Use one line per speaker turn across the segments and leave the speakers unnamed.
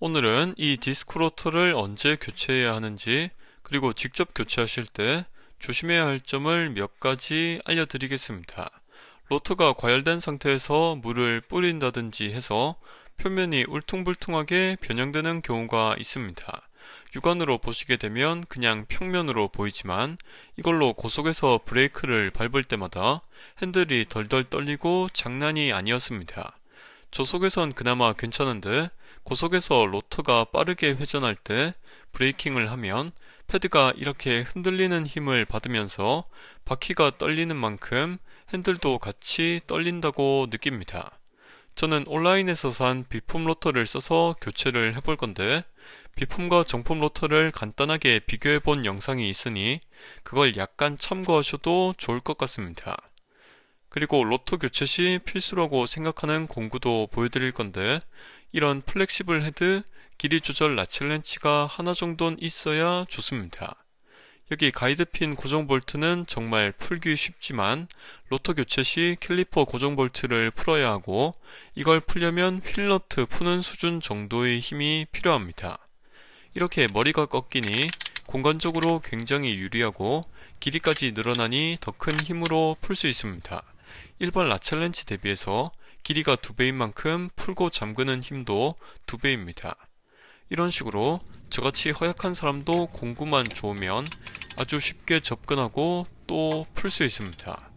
오늘은 이 디스크 로터를 언제 교체해야 하는지, 그리고 직접 교체하실 때 조심해야 할 점을 몇 가지 알려드리겠습니다. 로터가 과열된 상태에서 물을 뿌린다든지 해서 표면이 울퉁불퉁하게 변형되는 경우가 있습니다. 육안으로 보시게 되면 그냥 평면으로 보이지만 이걸로 고속에서 브레이크를 밟을 때마다 핸들이 덜덜 떨리고 장난이 아니었습니다. 저속에선 그나마 괜찮은데 고속에서 로터가 빠르게 회전할 때 브레이킹을 하면 패드가 이렇게 흔들리는 힘을 받으면서 바퀴가 떨리는 만큼 핸들도 같이 떨린다고 느낍니다. 저는 온라인에서 산 비품 로터를 써서 교체를 해볼 건데, 비품과 정품 로터를 간단하게 비교해 본 영상이 있으니 그걸 약간 참고하셔도 좋을 것 같습니다. 그리고 로터 교체 시 필수라고 생각하는 공구도 보여드릴 건데, 이런 플렉시블 헤드, 길이 조절 라첼 렌치가 하나 정도는 있어야 좋습니다. 여기 가이드핀 고정 볼트는 정말 풀기 쉽지만 로터 교체 시 캘리퍼 고정 볼트를 풀어야 하고, 이걸 풀려면 휠너트 푸는 수준 정도의 힘이 필요합니다. 이렇게 머리가 꺾이니 공간적으로 굉장히 유리하고 길이까지 늘어나니 더 큰 힘으로 풀 수 있습니다. 일반 라첼 렌치 대비해서 길이가 2배인 만큼 풀고 잠그는 힘도 2배입니다. 이런 식으로 저같이 허약한 사람도 공구만 좋으면 아주 쉽게 접근하고 또 풀 수 있습니다.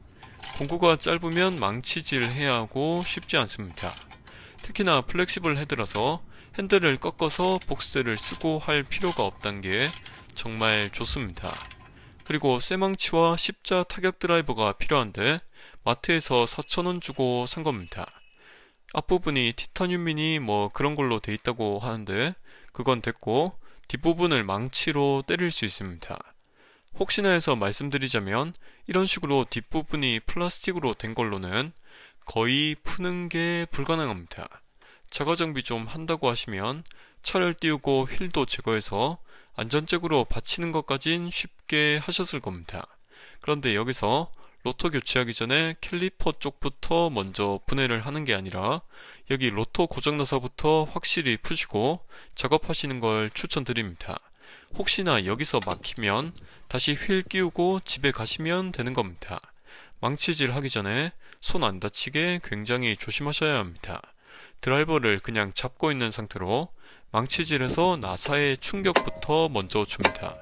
공구가 짧으면 망치질 해야 하고 쉽지 않습니다. 특히나 플렉시블 헤드라서 핸들을 꺾어서 복스를 쓰고 할 필요가 없다는 게 정말 좋습니다. 그리고 쇠망치와 십자 타격 드라이버가 필요한데 마트에서 4,000원 주고 산 겁니다. 앞부분이 티타늄이니 뭐 그런 걸로 돼 있다고 하는데 그건 됐고, 뒷부분을 망치로 때릴 수 있습니다. 혹시나 해서 말씀드리자면 이런 식으로 뒷부분이 플라스틱으로 된 걸로는 거의 푸는 게 불가능합니다. 자가 정비 좀 한다고 하시면 차를 띄우고 휠도 제거해서 안전잭으로 받치는 것까진 쉽게 하셨을 겁니다. 그런데 여기서 로터 교체하기 전에 캘리퍼 쪽부터 먼저 분해를 하는 게 아니라 여기 로터 고정 나사부터 확실히 푸시고 작업하시는 걸 추천드립니다. 혹시나 여기서 막히면 다시 휠 끼우고 집에 가시면 되는 겁니다. 망치질 하기 전에 손 안 다치게 굉장히 조심하셔야 합니다. 드라이버를 그냥 잡고 있는 상태로 망치질해서 나사의 충격부터 먼저 줍니다.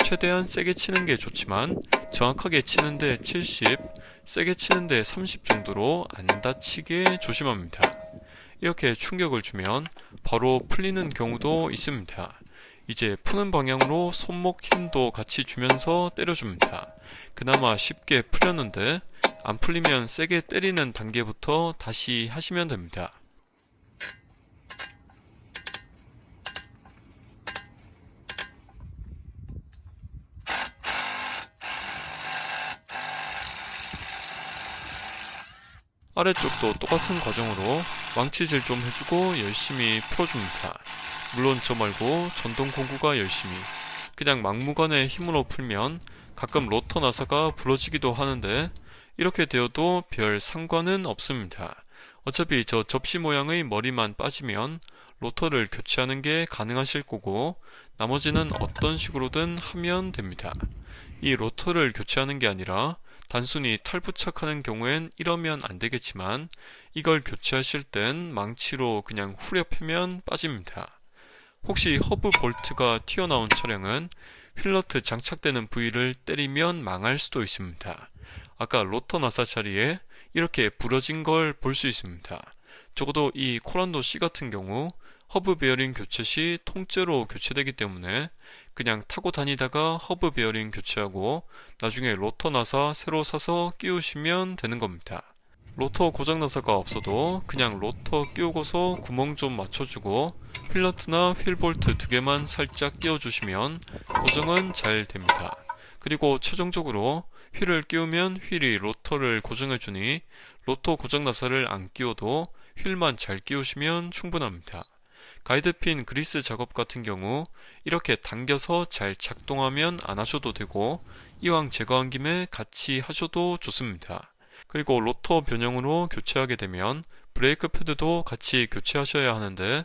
최대한 세게 치는 게 좋지만 정확하게 치는데 70, 세게 치는데 30 정도로 안 다치게 조심합니다. 이렇게 충격을 주면 바로 풀리는 경우도 있습니다. 이제 푸는 방향으로 손목 힘도 같이 주면서 때려줍니다. 그나마 쉽게 풀렸는데 안 풀리면 세게 때리는 단계부터 다시 하시면 됩니다. 아래쪽도 똑같은 과정으로 망치질 좀 해주고 열심히 풀어줍니다. 물론 저 말고 전동 공구가 열심히, 그냥 막무가내 힘으로 풀면 가끔 로터 나사가 부러지기도 하는데 이렇게 되어도 별 상관은 없습니다. 어차피 저 접시 모양의 머리만 빠지면 로터를 교체하는 게 가능하실 거고 나머지는 어떤 식으로든 하면 됩니다. 이 로터를 교체하는 게 아니라 단순히 탈부착하는 경우엔 이러면 안 되겠지만 이걸 교체하실 땐 망치로 그냥 후려 패면 빠집니다. 혹시 허브 볼트가 튀어나온 차량은 휠너트 장착되는 부위를 때리면 망할 수도 있습니다. 아까 로터 나사 자리에 이렇게 부러진 걸 볼 수 있습니다. 적어도 이 코란도 C 같은 경우 허브 베어링 교체 시 통째로 교체되기 때문에 그냥 타고 다니다가 허브 베어링 교체하고 나중에 로터 나사 새로 사서 끼우시면 되는 겁니다. 로터 고장 나사가 없어도 그냥 로터 끼우고서 구멍 좀 맞춰주고 휠너트나 휠볼트 2개만 살짝 끼워주시면 고정은 잘 됩니다. 그리고 최종적으로 휠을 끼우면 휠이 로터를 고정해주니 로터 고정 나사를 안 끼워도 휠만 잘 끼우시면 충분합니다. 가이드핀 그리스 작업 같은 경우 이렇게 당겨서 잘 작동하면 안 하셔도 되고 이왕 제거한 김에 같이 하셔도 좋습니다. 그리고 로터 변형으로 교체하게 되면 브레이크 패드도 같이 교체하셔야 하는데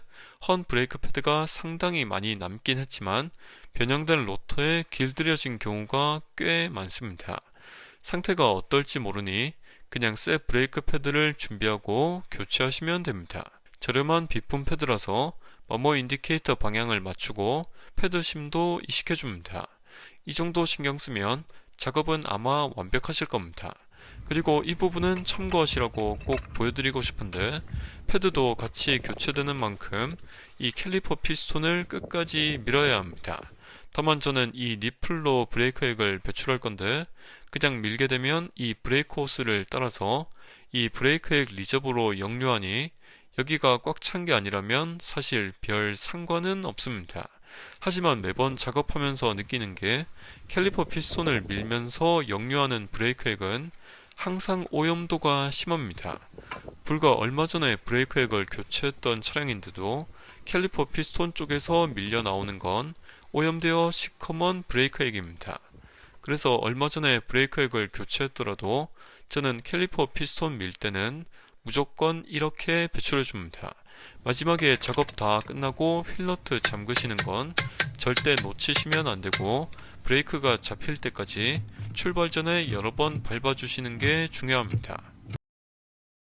헌 브레이크 패드가 상당히 많이 남긴 했지만 변형된 로터에 길들여진 경우가 꽤 많습니다. 상태가 어떨지 모르니 그냥 새 브레이크 패드를 준비하고 교체하시면 됩니다. 저렴한 비품 패드라서 머머 인디케이터 방향을 맞추고 패드 심도 이식해줍니다. 이 정도 신경 쓰면 작업은 아마 완벽하실 겁니다. 그리고 이 부분은 참고하시라고 꼭 보여드리고 싶은데 패드도 같이 교체되는 만큼 이 캘리퍼 피스톤을 끝까지 밀어야 합니다. 다만 저는 이 니플로 브레이크 액을 배출할 건데 그냥 밀게 되면 이 브레이크 호스를 따라서 이 브레이크 액 리저버로 역류하니 여기가 꽉 찬 게 아니라면 사실 별 상관은 없습니다. 하지만 매번 작업하면서 느끼는 게 캘리퍼 피스톤을 밀면서 역류하는 브레이크 액은 항상 오염도가 심합니다. 불과 얼마 전에 브레이크 액을 교체했던 차량인데도 캘리퍼 피스톤 쪽에서 밀려 나오는 건 오염되어 시커먼 브레이크 액입니다. 그래서 얼마 전에 브레이크 액을 교체했더라도 저는 캘리퍼 피스톤 밀 때는 무조건 이렇게 배출해 줍니다. 마지막에 작업 다 끝나고 휠너트 잠그시는 건 절대 놓치시면 안 되고 브레이크가 잡힐 때까지 출발 전에 여러 번 밟아주시는 게 중요합니다.